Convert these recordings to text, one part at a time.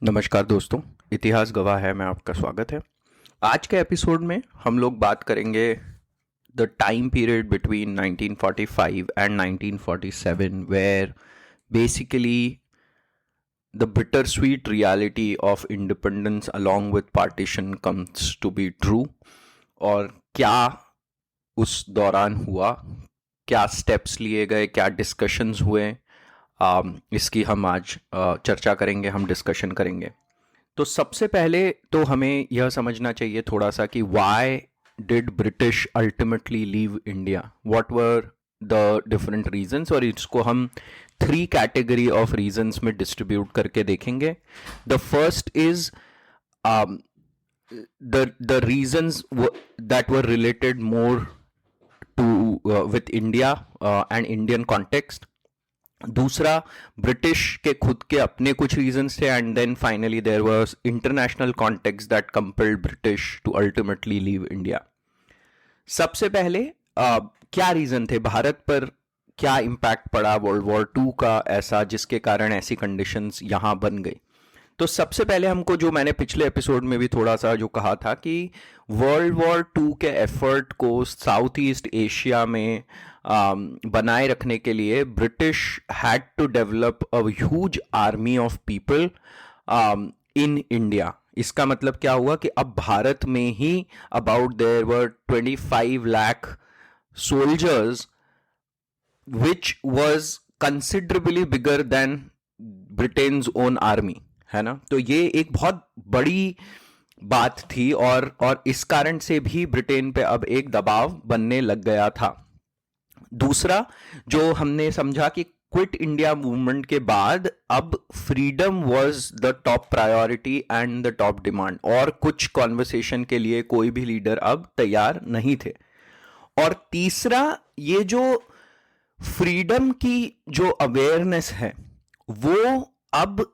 नमस्कार दोस्तों, इतिहास गवाह है में आपका स्वागत है। आज के एपिसोड में हम लोग बात करेंगे the time period between 1945 and 1947 where basically the bitter sweet reality of independence along with partition comes to be true. और क्या उस दौरान हुआ, क्या स्टेप्स लिए गए, क्या डिस्कशंस हुए, इसकी हम आज चर्चा करेंगे, हम डिस्कशन करेंगे। तो सबसे पहले तो हमें यह समझना चाहिए थोड़ा सा कि why did British ultimately leave India, what were the different reasons, और इसको हम 3 कैटेगरी ऑफ रीजंस में डिस्ट्रीब्यूट करके देखेंगे। The first is the reasons that were related more to with India and Indian context. दूसरा, ब्रिटिश के खुद के अपने कुछ रीजंस थे, and then finally there was international context that compelled British to ultimately leave India. सबसे पहले क्या रीजन थे, भारत पर क्या इम्पैक्ट पड़ा वर्ल्ड वॉर टू का ऐसा, जिसके कारण ऐसी कंडीशंस यहाँ बन गई। तो सबसे पहले हमको, जो मैंने पिछले एपिसोड में भी थोड़ा सा जो कहा था कि वर्ल्ड वॉर टू के एफर्ट को साउथ ईस्ट एशिया में बनाए रखने के लिए British had to develop a huge army of people in India. इसका मतलब क्या हुआ कि अब भारत में ही about there were 25 lakh soldiers which was considerably bigger than Britain's own army, है ना। तो ये एक बहुत बड़ी बात थी, और इस कारण से भी ब्रिटेन पे अब एक दबाव बनने लग गया था। दूसरा, जो हमने समझा कि क्विट इंडिया मूवमेंट के बाद अब freedom was the top priority and the top demand, और कुछ कॉन्वर्सेशन के लिए कोई भी लीडर अब तैयार नहीं थे। और तीसरा, ये जो फ्रीडम की जो अवेयरनेस है वो अब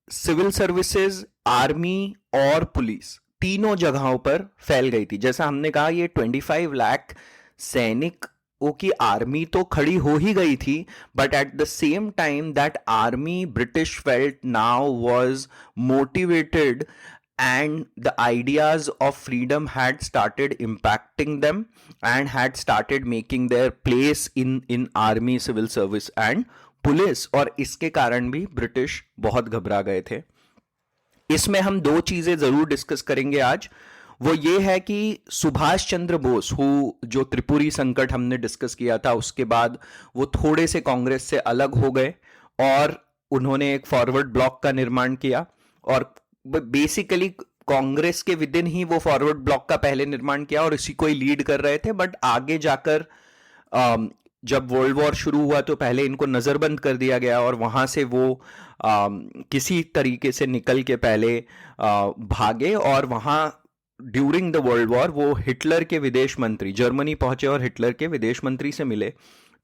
सिविल सर्विसेज, आर्मी और पुलिस तीनों जगहों पर फैल गई थी। जैसा हमने कहा, ये 25 लाख सैनिकों की आर्मी तो खड़ी हो ही गई थी, but at the same time that army British felt now was motivated and the ideas of freedom had started impacting them and had started making their place in army, civil service and police. और इसके कारण भी British बहुत घबरा गए थे। इसमें हम दो चीजें जरूर डिस्कस करेंगे आज। वो ये है कि सुभाष चंद्र बोस, जो त्रिपुरी संकट हमने डिस्कस किया था, उसके बाद वो थोड़े से कांग्रेस से अलग हो गए और उन्होंने एक फॉरवर्ड ब्लॉक का निर्माण किया। और बेसिकली कांग्रेस के विदिन ही वो फॉरवर्ड ब्लॉक का पहले निर्माण किया और इसी को ही लीड कर रहे थे। बट आगे जाकर जब वर्ल्ड वॉर शुरू हुआ तो पहले इनको नजरबंद कर दिया गया, और वहां से वो किसी तरीके से निकल के पहले भागे, और वहां ड्यूरिंग द वर्ल्ड वॉर वो हिटलर के विदेश मंत्री, जर्मनी पहुंचे और हिटलर के विदेश मंत्री से मिले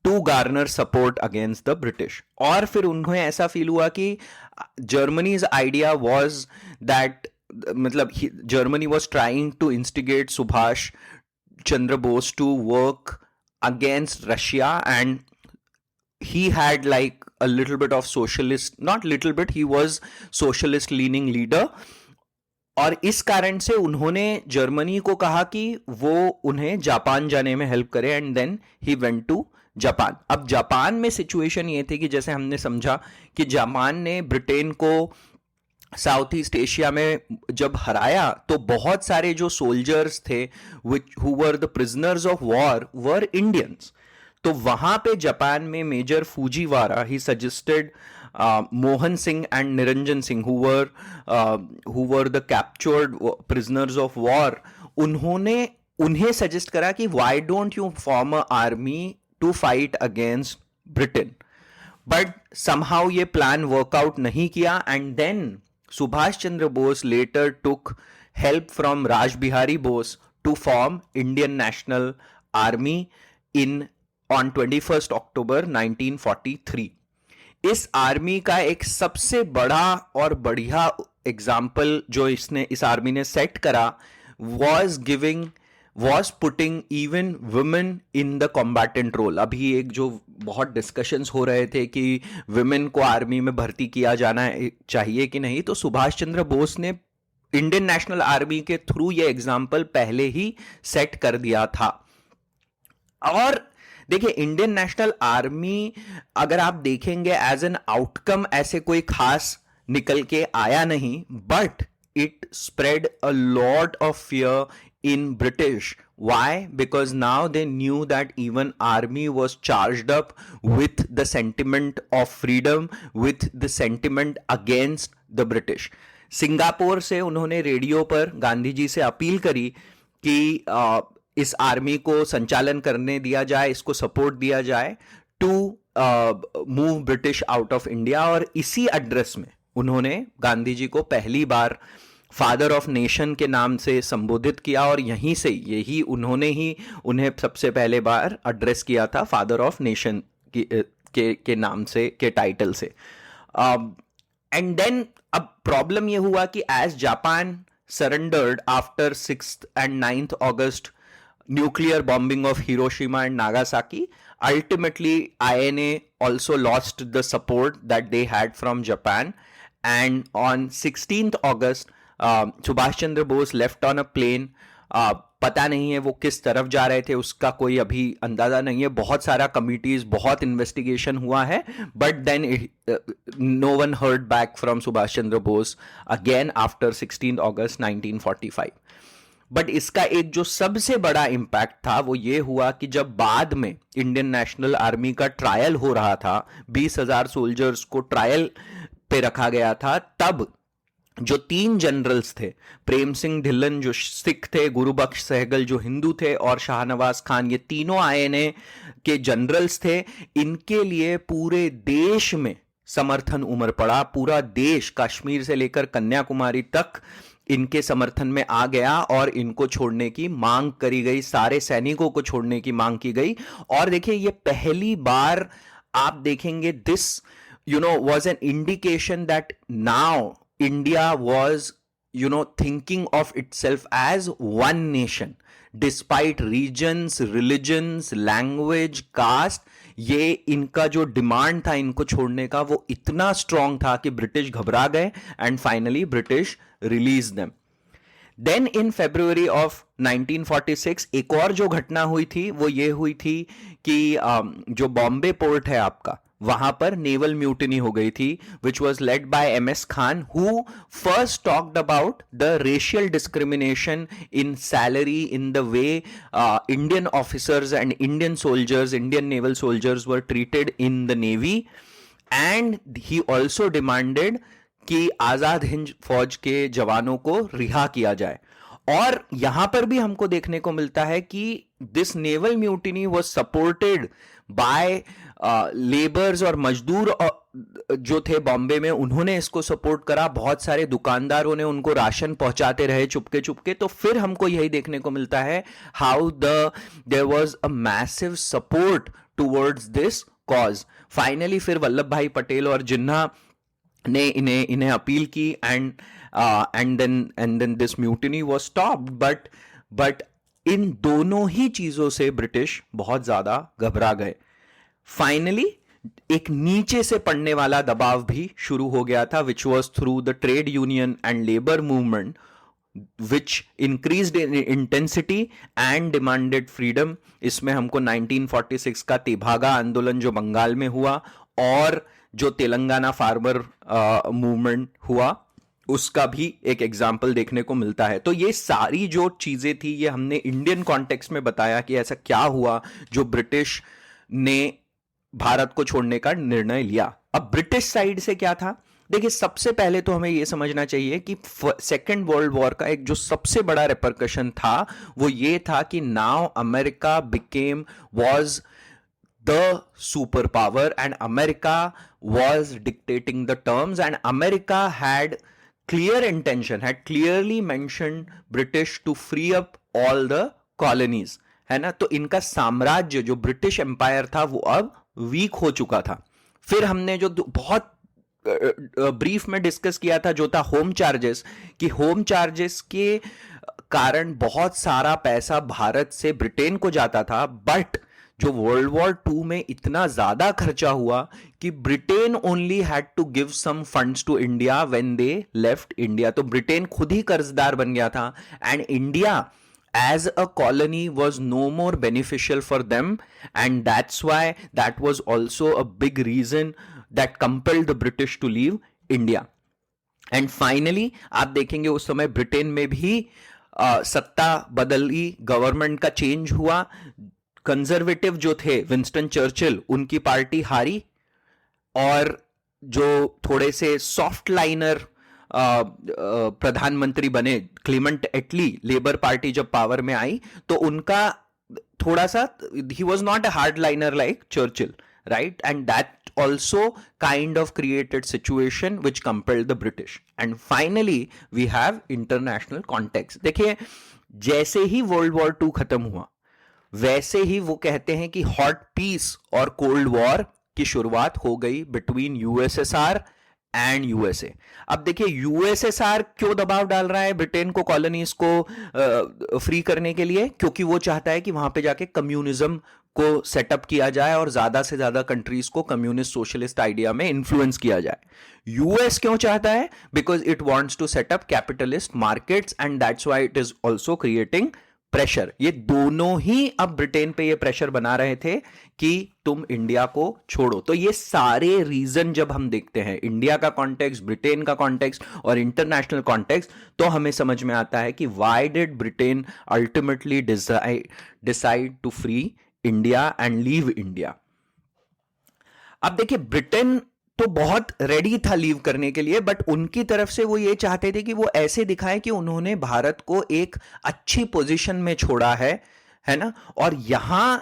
to garner support against the British. और फिर उन्हें ऐसा फील हुआ कि जर्मनीज आइडिया वाज दैट, मतलब Germany was trying to instigate Subhash Chandra Bose to work against Russia, and he had like a little bit of socialist, not little bit, he was socialist leaning leader। और इस कारण से उन्होंने Germany को कहा कि वो उन्हें जापान जाने में हेल्प करे, and then he went to Japan. अब जापान में सिचुएशन ये थी कि जैसे हमने समझा कि जापान ने ब्रिटेन को साउथ ईस्ट एशिया में जब हराया तो बहुत सारे जो सोल्जर्स थे who were the prisoners of war were Indians. तो वहां पे जापान में major Fujiwara, he suggested Mohan Singh and Niranjan Singh who were the captured prisoners of war, उन्हें सजेस्ट करा कि why don't you form a army to fight against Britain. But somehow ये plan work out नहीं किया, and then Subhash Chandra Bose later took help from Raj Bihari Bose to form Indian National Army on 21st October 1943। इस army का एक सबसे बड़ा और बढ़िया एग्जाम्पल जो इस आर्मी ने सेट करा was giving was putting even women in the combatant role. अभी एक जो बहुत डिस्कशंस हो रहे थे कि women को आर्मी में भर्ती किया जाना चाहिए कि नहीं, तो सुभाष चंद्र बोस ने इंडियन नेशनल आर्मी के थ्रू ये एग्जाम्पल पहले ही सेट कर दिया था. और देखिए, इंडियन नेशनल आर्मी अगर आप देखेंगे एज एन आउटकम ऐसे कोई खास निकल के आया नहीं, but it spread a lot of fear in British. Why? Because now they knew that even army was charged up with the sentiment of freedom, with the sentiment against the British. Singapore से उन्होंने radio पर गांधी जी से appeal करी कि इस army को संचालन करने दिया जाए, इसको सपोर्ट दिया जाए to move British out of India. और इसी एड्रेस में उन्होंने गांधी जी को पहली बार फादर ऑफ नेशन के नाम से संबोधित किया, और यहीं से उन्होंने ही उन्हें सबसे पहले बार एड्रेस किया था फादर ऑफ नेशन के नाम से, के टाइटल से. एंड देन अब प्रॉब्लम यह हुआ कि as Japan surrendered after 6th and 9th August nuclear bombing of Hiroshima and Nagasaki, ultimately INA also lost the support that they had from Japan. And on 16th August Subhash Chandra Bose left on a plane. पता नहीं है वो किस तरफ जा रहे थे, उसका कोई अभी अंदाजा नहीं है. बहुत सारा कमिटीज, बहुत इन्वेस्टिगेशन हुआ है, but then no one heard back from Subhash Chandra Bose again after 16 August 1945. But इसका एक जो सबसे बड़ा इंपैक्ट था वो ये हुआ कि जब बाद में इंडियन नेशनल आर्मी का ट्रायल हो रहा था, 20,000 सोल्जर्स को ट्रायल पे रखा गया था, तब जो 3 जनरल्स थे, प्रेम सिंह ढिल्लन जो सिख थे, गुरुबख्श सहगल जो हिंदू थे, और शाहनवाज खान, ये तीनों आईएनए के जनरल्स थे. इनके लिए पूरे देश में समर्थन उमड़ पड़ा. पूरा देश कश्मीर से लेकर कन्याकुमारी तक इनके समर्थन में आ गया और इनको छोड़ने की मांग करी गई, सारे सैनिकों को छोड़ने की मांग की गई. और देखिए, ये पहली बार आप देखेंगे, this was an indication that now India was, thinking of itself as one nation. Despite regions, religions, language, caste, ये इनका जो डिमांड था इनको छोड़ने का, वो इतना स्ट्रांग था कि ब्रिटिश घबरा गए and finally British release them. Then in February of 1946 एक और जो घटना हुई थी वो ये हुई थी कि जो बॉम्बे पोर्ट है आपका, वहां पर नेवल म्यूटिनी हो गई थी, which was led by MS Khan, who first talked about the racial discrimination in salary, in the way Indian officers and Indian soldiers, Indian naval soldiers were treated in the navy. And he also demanded कि आजाद हिंद फौज के जवानों को रिहा किया जाए. और यहां पर भी हमको देखने को मिलता है कि this naval mutiny was supported by labours, और मजदूर जो थे बॉम्बे में, उन्होंने इसको सपोर्ट करा. बहुत सारे दुकानदारों ने उनको राशन पहुंचाते रहे चुपके चुपके. तो फिर हमको यही देखने को मिलता है how there was a massive support towards this cause. Finally फिर वल्लभ भाई पटेल और जिन्ना ने इन्हें अपील की, and then this mutiny was stopped. But इन दोनों ही चीजों से ब्रिटिश बहुत ज्यादा घबरा गए. फाइनली एक नीचे से पड़ने वाला दबाव भी शुरू हो गया था, which was through the trade union and labour movement, which increased in intensity and demanded freedom. इसमें हमको 1946 का तेभागा आंदोलन जो बंगाल में हुआ, और जो तेलंगाना फार्मर मूवमेंट हुआ, उसका भी एक एग्जाम्पल देखने को मिलता है. तो ये सारी जो चीजें थी, ये हमने इंडियन कॉन्टेक्स्ट में बताया कि ऐसा क्या हुआ जो ब्रिटिश ने भारत को छोड़ने का निर्णय लिया. अब ब्रिटिश साइड से क्या था, देखिए, सबसे पहले तो हमें यह समझना चाहिए कि सेकेंड वर्ल्ड वॉर का एक जो सबसे बड़ा रिपरकशन था वो ये था कि now America became was the superpower, and America was dictating the terms, and America had clear intention, had clearly mentioned British to free up all the colonies, है ना. तो इनका साम्राज्य जो ब्रिटिश एम्पायर था वो अब वीक हो चुका था. फिर हमने जो बहुत ब्रीफ में डिस्कस किया था जो था होम चार्जेस, कि होम चार्जेस के कारण बहुत सारा पैसा भारत से ब्रिटेन को जाता था, बट जो वर्ल्ड वॉर टू में इतना ज्यादा खर्चा हुआ कि Britain only had to give some funds to India when they left India. तो ब्रिटेन खुद ही कर्जदार बन गया था, and India as a colony was no more beneficial for them, and that's why that was also a big reason that compelled the British to leave India. And finally आप देखेंगे उस समय ब्रिटेन में भी सत्ता बदली, गवर्नमेंट का change हुआ। कंजर्वेटिव जो थे विंस्टन चर्चिल, उनकी पार्टी हारी, और जो थोड़े से सॉफ्ट लाइनर प्रधानमंत्री बने क्लेमेंट एटली, लेबर पार्टी जब पावर में आई तो उनका थोड़ा सा, he was not a hard liner like Churchill, right? And that also kind of created situation which compelled the British. And finally we have international context. देखिए, जैसे ही वर्ल्ड वॉर टू खत्म हुआ वैसे ही वो कहते हैं कि हॉट पीस और कोल्ड वॉर की शुरुआत हो गई बिटवीन यूएसएसआर एंड यूएसए। अब देखिए, यूएसएसआर क्यों दबाव डाल रहा है ब्रिटेन को कॉलोनीज को फ्री करने के लिए? क्योंकि वो चाहता है कि वहां पे जाके कम्युनिज्म को सेटअप किया जाए और ज्यादा से ज्यादा कंट्रीज को कम्युनिस्ट सोशलिस्ट आइडिया में इन्फ्लुएंस किया जाए। यूएस क्यों चाहता है? Because it wants to set up capitalist markets, and that's why it is also creating pressure. ये दोनों ही अब ब्रिटेन पे ये प्रेशर बना रहे थे कि तुम इंडिया को छोड़ो। तो ये सारे रीजन जब हम देखते हैं, इंडिया का कॉन्टेक्स्ट, ब्रिटेन का कॉन्टेक्स्ट और इंटरनेशनल कॉन्टेक्स्ट, तो हमें समझ में आता है कि why did Britain ultimately decide to free India and leave India. अब देखिए, ब्रिटेन तो बहुत रेडी था लीव करने के लिए, बट उनकी तरफ से वो ये चाहते थे कि वो ऐसे दिखाएं कि उन्होंने भारत को एक अच्छी पोजीशन में छोड़ा है ना। और यहां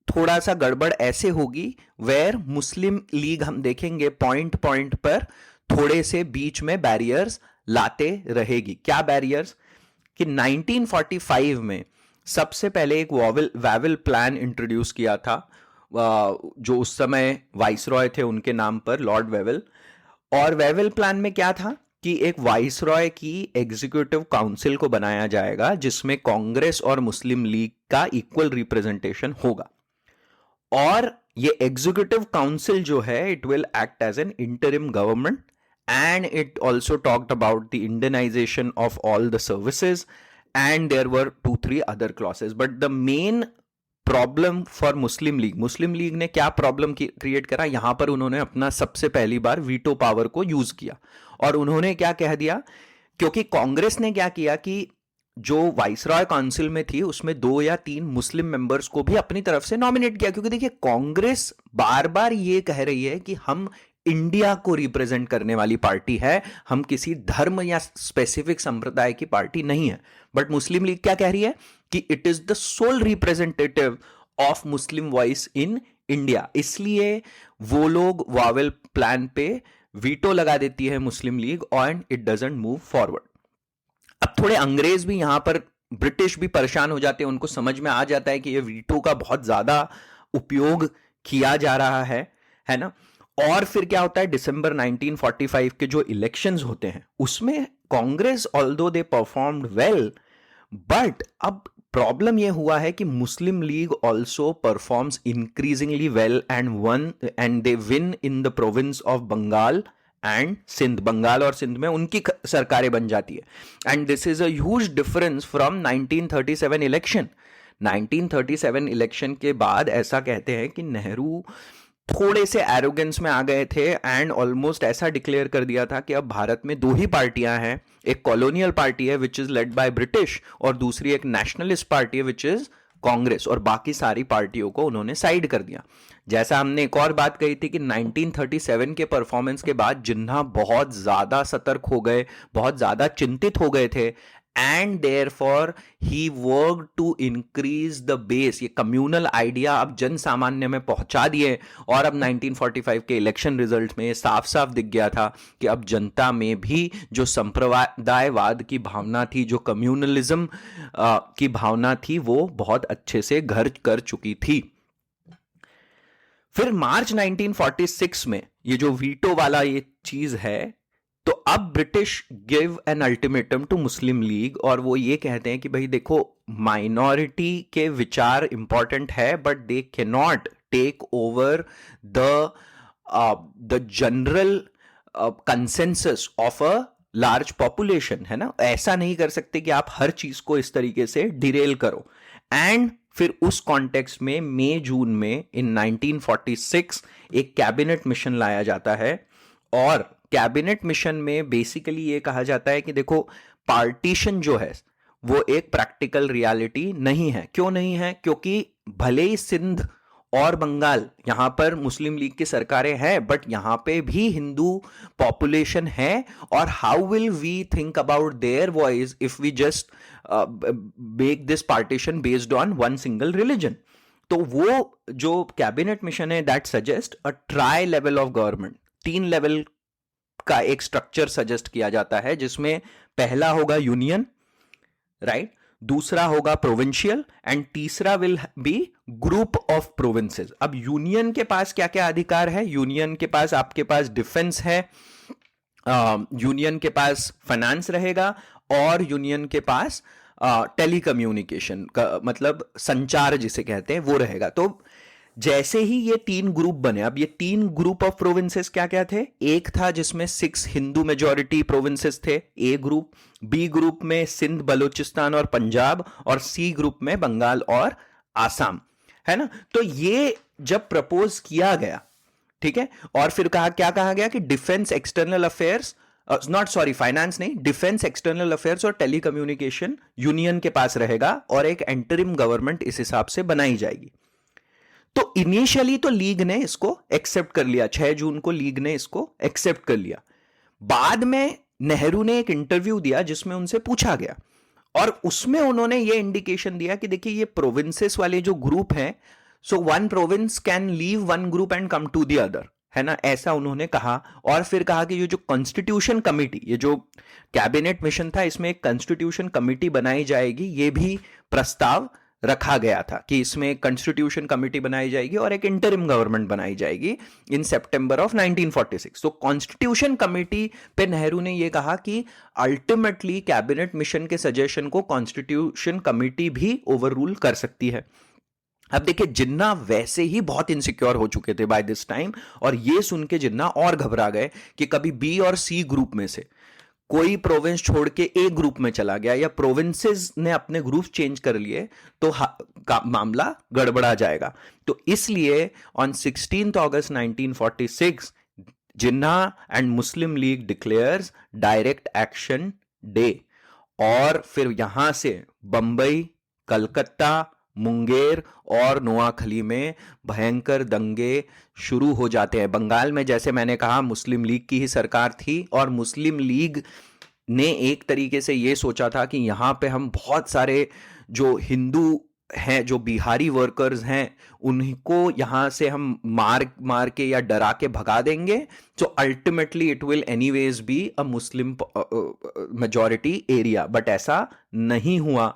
थोड़ा सा गड़बड़ ऐसे होगी वेयर मुस्लिम लीग, हम देखेंगे पॉइंट पॉइंट पर थोड़े से बीच में बैरियर्स लाते रहेगी। क्या बैरियर्स? कि 1945 में सबसे पहले एक वावेल प्लान इंट्रोड्यूस किया था, जो उस समय वाइसरॉय थे उनके नाम पर, लॉर्ड वेवेल। और वेवेल प्लान में क्या था कि एक वाइसरॉय की एग्जीक्यूटिव काउंसिल को बनाया जाएगा जिसमें कांग्रेस और मुस्लिम लीग का इक्वल रिप्रेजेंटेशन होगा। और ये एग्जीक्यूटिव काउंसिल जो है, it will act as an interim government, and it also talked about the Indianisation of all the services, and there were 2-3 other clauses. But the main problem for Muslim League ने क्या problem create करा? यहां पर उन्होंने अपना सबसे पहली बार वीटो पावर को यूज किया, और उन्होंने क्या कह दिया, क्योंकि कांग्रेस ने क्या किया कि जो वाइसरॉय काउंसिल में थी उसमें 2 या 3 मुस्लिम मेंबर्स को भी अपनी तरफ से नॉमिनेट किया। क्योंकि देखिए, कांग्रेस बार बार ये कह रही है कि हम इंडिया को रिप्रेजेंट करने वाली पार्टी है, हम किसी धर्म या स्पेसिफिक संप्रदाय की पार्टी नहीं है। बट मुस्लिम लीग क्या कह रही है कि it is the sole representative of Muslim voice in India. इसलिए वो लोग वावेल प्लान पे वीटो लगा देती है Muslim League, and it doesn't move forward. अब थोड़े अंग्रेज भी यहां पर, ब्रिटिश भी परेशान हो जाते हैं, उनको समझ में आ जाता है कि ये वीटो का बहुत ज्यादा उपयोग किया जा रहा है ना। और फिर क्या होता है, दिसंबर 1945 के जो इलेक्शंस होते हैं उसमें Congress, although they performed well, but अब प्रॉब्लम यह हुआ है कि Muslim League also performs increasingly well and they win in the province of Bengal and Sindh. Bengal और सिंध में उनकी सरकारें बन जाती है, and this is a huge difference from 1937 election. 1937 election के बाद ऐसा कहते हैं कि नेहरू थोड़े से एरोगेंस में आ गए थे, एंड ऑलमोस्ट ऐसा डिक्लेयर कर दिया था कि अब भारत में 2 ही पार्टियां हैं, एक कॉलोनियल पार्टी है which is led by British, और दूसरी एक नेशनलिस्ट पार्टी है विच इज कांग्रेस, और बाकी सारी पार्टियों को उन्होंने साइड कर दिया। जैसा हमने एक और बात कही थी कि 1937 के परफॉर्मेंस के बाद जिन्ना बहुत ज्यादा सतर्क हो गए, बहुत ज्यादा चिंतित हो गए थे, and therefore he work to increase the base. ये कम्युनल आइडिया अब जन सामान्य में पहुंचा दिए, और अब 1945 के इलेक्शन रिजल्ट में साफ साफ दिख गया था कि अब जनता में भी जो संप्रदायवाद की भावना थी, जो कम्युनलिज्म की भावना थी, वो बहुत अच्छे से घर कर चुकी थी। फिर मार्च 1946 में ये जो वीटो वाला ये चीज है, तो अब British give an ultimatum to Muslim League, और वो ये कहते हैं कि भाई देखो, माइनॉरिटी के विचार इंपॉर्टेंट है, but they can not take over the general consensus of a large population, है ना। ऐसा नहीं कर सकते कि आप हर चीज को इस तरीके से डिरेल करो। एंड फिर उस कॉन्टेक्स्ट में मई जून में इन 1946 एक कैबिनेट मिशन लाया जाता है, और कैबिनेट मिशन में बेसिकली ये कहा जाता है कि देखो, पार्टीशन जो है वो एक प्रैक्टिकल रियलिटी नहीं है। क्यों नहीं है? क्योंकि भले ही सिंध और बंगाल यहां पर मुस्लिम लीग की सरकारें हैं, बट यहां पे भी हिंदू पॉपुलेशन है, और how will we think about their voice if we just make this partition based on one single religion. तो वो जो कैबिनेट मिशन है that suggest a tri level of government, 3 level का एक स्ट्रक्चर सजेस्ट किया जाता है, जिसमें पहला होगा यूनियन, राइट, दूसरा होगा प्रोविंशियल, एंड तीसरा will be group of provinces. अब यूनियन के पास क्या क्या अधिकार है? यूनियन के पास, आपके पास डिफेंस है, यूनियन के पास फाइनेंस रहेगा, और यूनियन के पास टेलीकम्युनिकेशन का मतलब संचार जिसे कहते हैं वो रहेगा। तो जैसे ही ये 3 ग्रुप बने, अब ये 3 ग्रुप ऑफ प्रोविंसेस क्या क्या थे? एक था जिसमें 6 हिंदू मेजॉरिटी प्रोविंसेस थे, ए ग्रुप। बी ग्रुप में सिंध, बलूचिस्तान और पंजाब, और सी ग्रुप में बंगाल और आसाम, है ना। तो ये जब प्रपोज किया गया, ठीक है, और फिर क्या कहा गया कि defence, external affairs, not sorry finance नहीं, डिफेंस, एक्सटर्नल अफेयर्स और टेलीकम्युनिकेशन यूनियन के पास रहेगा, और एक एंटरिम गवर्नमेंट इस हिसाब से बनाई जाएगी। तो इनिशियली तो लीग ने इसको एक्सेप्ट कर लिया, 6 जून को लीग ने इसको एक्सेप्ट कर लिया। बाद में नेहरू ने एक इंटरव्यू दिया जिसमें उनसे पूछा गया, और उसमें उन्होंने ये इंडिकेशन दिया कि देखिए, ये प्रोविंसेस वाले जो ग्रुप हैं, so one province can leave one group and come to the other, है ना, ऐसा उन्होंने कहा। और फिर कहा कि ये जो कॉन्स्टिट्यूशन कमिटी, ये जो कैबिनेट मिशन था, इसमें एक कॉन्स्टिट्यूशन कमिटी बनाई जाएगी, ये भी प्रस्ताव रखा गया था कि इसमें एक कॉन्स्टिट्यूशन कमिटी बनाई जाएगी और एक इंटरिम गवर्नमेंट बनाई जाएगी इन सितंबर ऑफ 1946। तो कॉन्स्टिट्यूशन कमिटी पे नेहरू ने यह कहा कि अल्टीमेटली कैबिनेट मिशन के सजेशन को कॉन्स्टिट्यूशन कमिटी भी ओवररूल कर सकती है। अब देखिए, जिन्ना वैसे ही बहुत इनसिक्योर हो चुके थे बाय दिस टाइम, और ये सुन के जिन्ना और घबरा गए कि कभी बी और सी ग्रुप में से कोई प्रोविंस छोड़ के ए ग्रुप में चला गया, या प्रोविंसेस ने अपने ग्रुप चेंज कर लिए, तो मामला गड़बड़ा जाएगा। तो इसलिए on 16 August 1946 Jinnah and Muslim league declares direct action day, और फिर यहां से बंबई, कलकत्ता, मुंगेर और नोआखली में भयंकर दंगे शुरू हो जाते हैं। बंगाल में जैसे मैंने कहा, मुस्लिम लीग की ही सरकार थी, और मुस्लिम लीग ने एक तरीके से ये सोचा था कि यहाँ पे हम बहुत सारे जो हिंदू हैं, जो बिहारी वर्कर्स हैं, उनको यहाँ से हम मार के या डरा के भगा देंगे, तो ultimately it will anyways be a Muslim majority area. But ऐसा नहीं हुआ,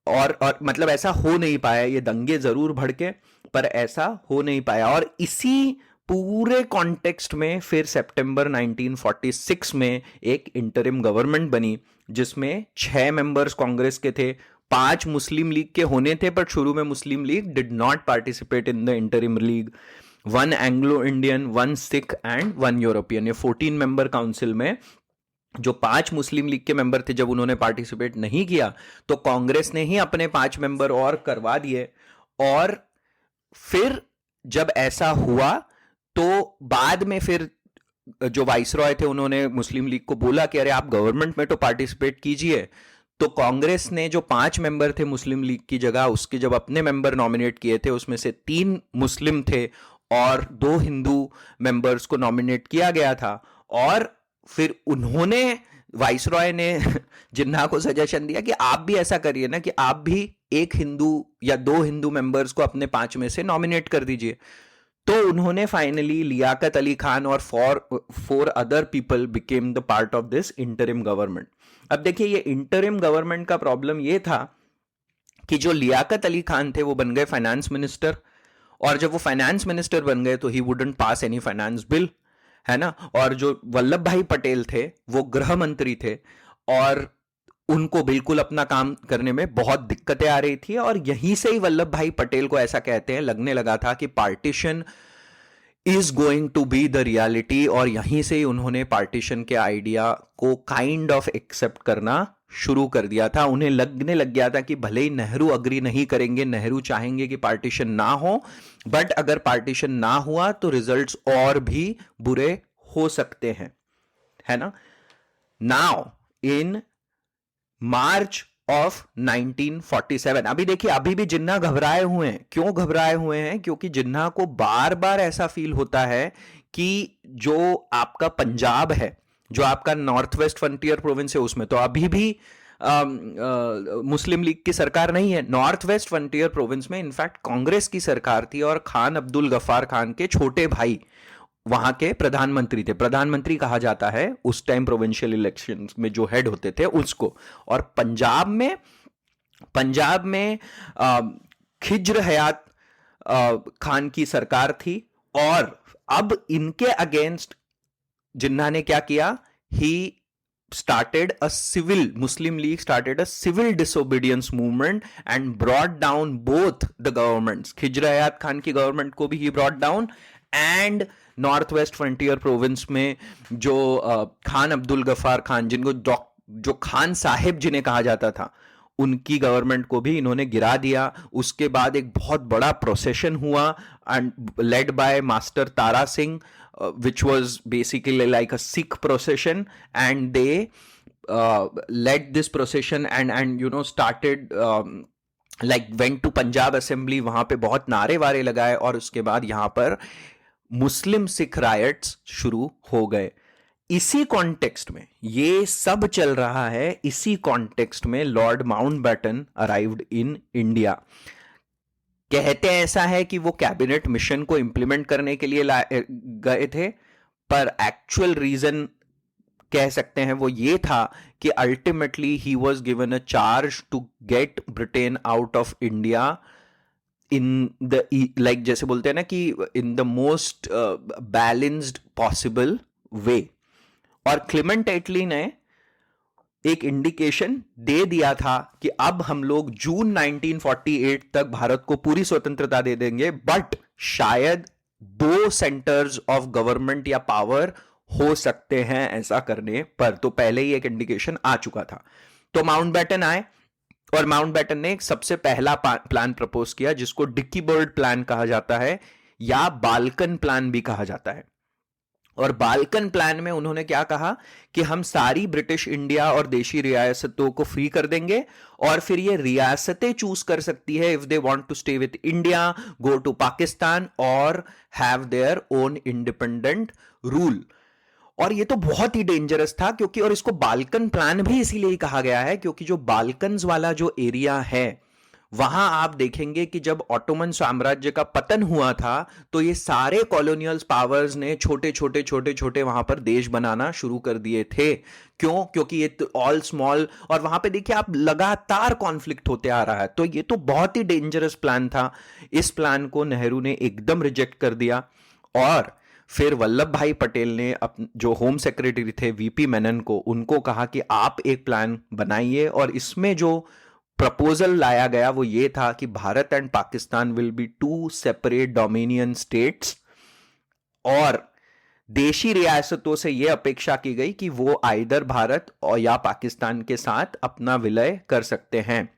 और मतलब ऐसा हो नहीं पाया। ये दंगे जरूर भड़के, पर ऐसा हो नहीं पाया। और इसी पूरे कॉन्टेक्स्ट में फिर सितंबर 1946 में एक इंटरिम गवर्नमेंट बनी, जिसमें 6 मेंबर्स कांग्रेस के थे, 5 मुस्लिम लीग के होने थे, पर शुरू में Muslim League did not participate in the interim league. 1 Anglo Indian, 1 Sikh and 1 European. ये 14 मेंबर काउंसिल में जो 5 मुस्लिम लीग के मेंबर थे, जब उन्होंने पार्टिसिपेट नहीं किया, तो कांग्रेस ने ही अपने 5 मेंबर और करवा दिए। और फिर जब ऐसा हुआ, तो बाद में फिर जो वाइसरॉय थे, उन्होंने मुस्लिम लीग को बोला कि अरे आप गवर्नमेंट में तो पार्टिसिपेट कीजिए। तो कांग्रेस ने जो 5 मेंबर थे मुस्लिम लीग की जगह, उसके जब अपने मेंबर नॉमिनेट किए थे, उसमें से 3 मुस्लिम थे और 2 हिंदू मेंबर्स को नॉमिनेट किया गया था। और फिर उन्होंने, वाइसरॉय ने जिन्ना को सजेशन दिया कि आप भी ऐसा करिए ना, कि आप भी एक हिंदू या 2 हिंदू मेंबर्स को अपने 5 में से नॉमिनेट कर दीजिए। तो उन्होंने फाइनली लियाकत अली खान और 4 other people became the part of this interim government. अब देखिए, ये इंटरिम गवर्नमेंट का प्रॉब्लम ये था कि जो लियाकत अली खान थे वो बन गए फाइनेंस मिनिस्टर, और जब वो फाइनेंस मिनिस्टर बन गए तो ही वुडंट पास एनी फाइनेंस बिल, है ना। और जो वल्लभ भाई पटेल थे वो गृह मंत्री थे, और उनको बिल्कुल अपना काम करने में बहुत दिक्कतें आ रही थी, और यहीं से ही वल्लभ भाई पटेल को ऐसा कहते हैं लगने लगा था कि partition is going to be the reality, और यहीं से ही उन्होंने पार्टीशन के आइडिया को काइंड ऑफ एक्सेप्ट करना शुरू कर दिया था। उन्हें लगने लग गया था कि भले ही नेहरू अग्री नहीं करेंगे, नेहरू चाहेंगे कि पार्टीशन ना हो, बट अगर पार्टीशन ना हुआ तो रिजल्ट्स और भी बुरे हो सकते हैं, है ना। नाउ इन मार्च ऑफ 1947, अभी देखिए अभी भी जिन्ना घबराए हुए हैं। क्यों घबराए हुए हैं? क्योंकि जिन्ना को बार बार ऐसा फील होता है कि जो आपका पंजाब है, जो आपका नॉर्थ वेस्ट फ्रंटियर प्रोविंस है, उसमें तो अभी भी मुस्लिम लीग की सरकार नहीं है। नॉर्थ वेस्ट फ्रंटियर प्रोविंस में इनफैक्ट कांग्रेस की सरकार थी, और खान अब्दुल गफ्फार खान के छोटे भाई वहां के प्रधानमंत्री थे। प्रधानमंत्री कहा जाता है उस टाइम प्रोविंशियल इलेक्शंस में जो हेड होते थे उसको। और पंजाब में खिज्र हयात खान की सरकार थी, और अब इनके अगेंस्ट जिन्ना ने क्या किया? ही started a civil Muslim League started a civil disobedience movement and brought down both the governments. Khizr हयात खान की गवर्नमेंट को भी he brought down, and north west frontier province में जो खान अब्दुल गफ्फार खान, जिनको जो खान साहिब जिन्हें कहा जाता था, उनकी गवर्नमेंट को भी इन्होंने गिरा दिया। उसके बाद एक बहुत बड़ा प्रोसेशन हुआ, and led by master Tara Singh, which was basically like a Sikh procession, and they led this procession and you know started like went to Punjab assembly, वहां पे बहुत नारे वारे लगाए, और उसके बाद यहां पर मुस्लिम सिख रायट्स शुरू हो गए। इसी कॉन्टेक्स्ट में ये सब चल रहा है, इसी कॉन्टेक्स्ट में Lord Mountbatten arrived in India. कहते हैं ऐसा है कि वो कैबिनेट मिशन को इंप्लीमेंट करने के लिए गए थे, पर एक्चुअल रीजन कह सकते हैं वो ये था कि ultimately he was given a charge to get Britain out of India in the like जैसे बोलते हैं ना कि in the most balanced possible way. और क्लेमेंट एटली ने एक इंडिकेशन दे दिया था कि अब हम लोग जून 1948 तक भारत को पूरी स्वतंत्रता दे देंगे, बट शायद 2 सेंटर्स ऑफ गवर्नमेंट या पावर हो सकते हैं ऐसा करने पर। तो पहले ही एक इंडिकेशन आ चुका था। तो माउंटबेटन आए, और माउंटबेटन ने एक सबसे पहला प्लान प्रपोज किया, जिसको डिक्की बर्ड प्लान कहा जाता है, या बाल्कन प्लान भी कहा जाता है। और बाल्कन प्लान में उन्होंने क्या कहा कि हम सारी ब्रिटिश इंडिया और देशी रियासतों को फ्री कर देंगे, और फिर ये रियासतें चूज कर सकती है if they want to stay with India, go to Pakistan, और have their own independent rule. और ये तो बहुत ही डेंजरस था, क्योंकि और इसको बाल्कन प्लान भी इसीलिए कहा गया है क्योंकि जो बाल्कन्स वाला जो एरिया है, वहां आप देखेंगे कि जब ऑटोमन साम्राज्य का पतन हुआ था तो ये सारे कॉलोनियल पावर्स ने छोटे छोटे छोटे छोटे वहां पर देश बनाना शुरू कर दिए थे। क्यों? क्योंकि ये ऑल स्मॉल, और वहां पे देखिए आप लगातार कॉन्फ्लिक्ट होते आ रहा है। तो ये तो बहुत ही डेंजरस प्लान था। इस प्लान को नेहरू ने एकदम रिजेक्ट कर दिया, और फिर वल्लभ भाई पटेल ने जो होम सेक्रेटरी थे वीपी मेनन को, उनको कहा कि आप एक प्लान बनाइए, और इसमें जो प्रपोजल लाया गया वो ये था कि Bharat and Pakistan will be 2 separate dominion states, और देशी रियासतों से यह अपेक्षा की गई कि वो आइदर भारत और या पाकिस्तान के साथ अपना विलय कर सकते हैं।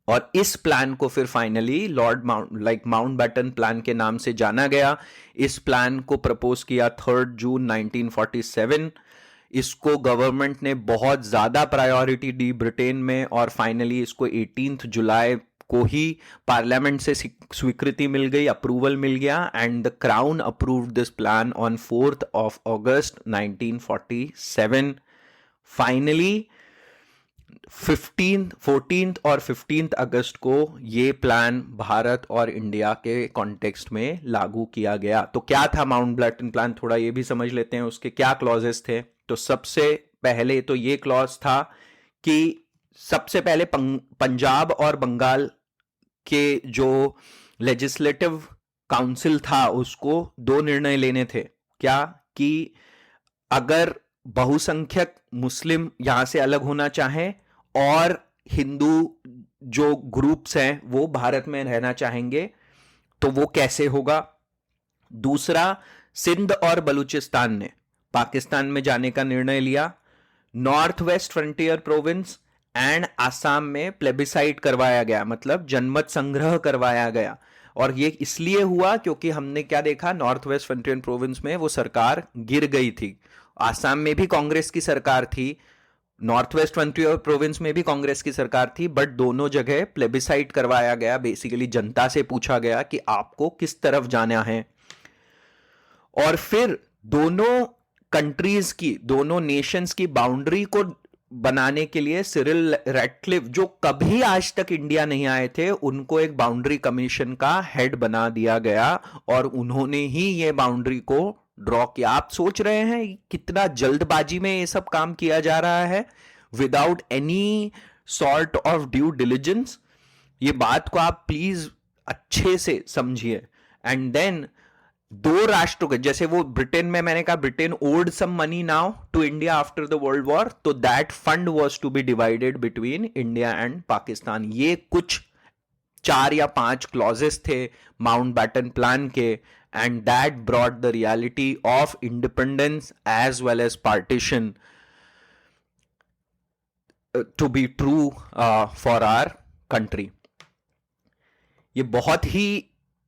और इस प्लान को फिर फाइनली लॉर्ड माउंटबेटन प्लान के नाम से जाना गया। इस प्लान को प्रपोज किया 3 जून 1947। इसको गवर्नमेंट ने बहुत ज्यादा प्रायोरिटी दी ब्रिटेन में, और फाइनली इसको 18 जुलाई को ही पार्लियामेंट से स्वीकृति मिल गई, अप्रूवल मिल गया, and the crown approved this plan on 4 August 1947। Finally 14 और 15 अगस्त को ये प्लान भारत और इंडिया के कॉन्टेक्स्ट में लागू किया गया। तो क्या था माउंटबेटन प्लान, थोड़ा ये भी समझ लेते हैं। उसके क्या क्लॉजेस थे? तो सबसे पहले तो ये क्लॉज था कि सबसे पहले पंजाब और बंगाल के जो लेजिस्लेटिव काउंसिल था उसको 2 निर्णय लेने थे। क्या? कि अगर बहुसंख्यक मुस्लिम यहां से अलग होना चाहें और हिंदू जो ग्रुप्स हैं वो भारत में रहना चाहेंगे तो वो कैसे होगा। दूसरा, सिंध और बलूचिस्तान ने पाकिस्तान में जाने का निर्णय लिया। North west frontier province and Assam में प्लेबिसाइट करवाया गया, मतलब जनमत संग्रह करवाया गया। और ये इसलिए हुआ क्योंकि हमने क्या देखा, नॉर्थ वेस्ट फ्रंटियर प्रोविंस में वो सरकार गिर गई थी। आसाम में भी कांग्रेस की सरकार थी, नॉर्थ वेस्ट फ्रंटियर प्रोविंस में भी कांग्रेस की सरकार थी, बट दोनों जगह प्लेबिसाइट करवाया गया। बेसिकली जनता से पूछा गया कि आपको किस तरफ जाना है। और फिर दोनों कंट्रीज की, दोनों नेशंस की बाउंड्री को बनाने के लिए सिरिल रैटक्लिफ, जो कभी आज तक इंडिया नहीं आए थे, उनको एक बाउंड्री कमीशन का हेड बना दिया गया और उन्होंने ही ये बाउंड्री को ड्रॉ किया। आप सोच रहे हैं कितना जल्दबाजी में ये सब काम किया जा रहा है, without any sort of due diligence. ये बात को आप प्लीज अच्छे से समझिए। एंड देन दो राष्ट्रों के, जैसे वो ब्रिटेन में, मैंने कहा Britain owed some money now to India after the world war, तो that fund was to be divided between India and Pakistan. ये कुछ 4 या 5 क्लॉजेस थे माउंटबैटन प्लान के, and that brought the reality of independence as well as partition to be true for our country. ये बहुत ही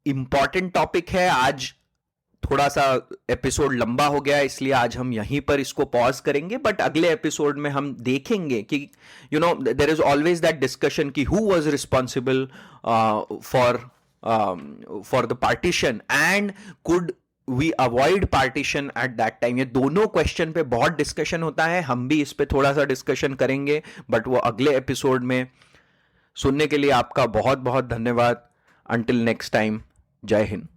important topic है। आज थोड़ा सा एपिसोड लंबा हो गया, इसलिए आज हम यहीं पर इसको पॉज करेंगे, बट अगले एपिसोड में हम देखेंगे कि there is always that discussion कि who was responsible for the partition and could we avoid partition at that time. ये दोनों क्वेश्चन पे बहुत डिस्कशन होता है, हम भी इस पे थोड़ा सा डिस्कशन करेंगे, बट वो अगले एपिसोड में। सुनने के लिए आपका बहुत बहुत धन्यवाद। अंटिल नेक्स्ट टाइम, जय हिंद।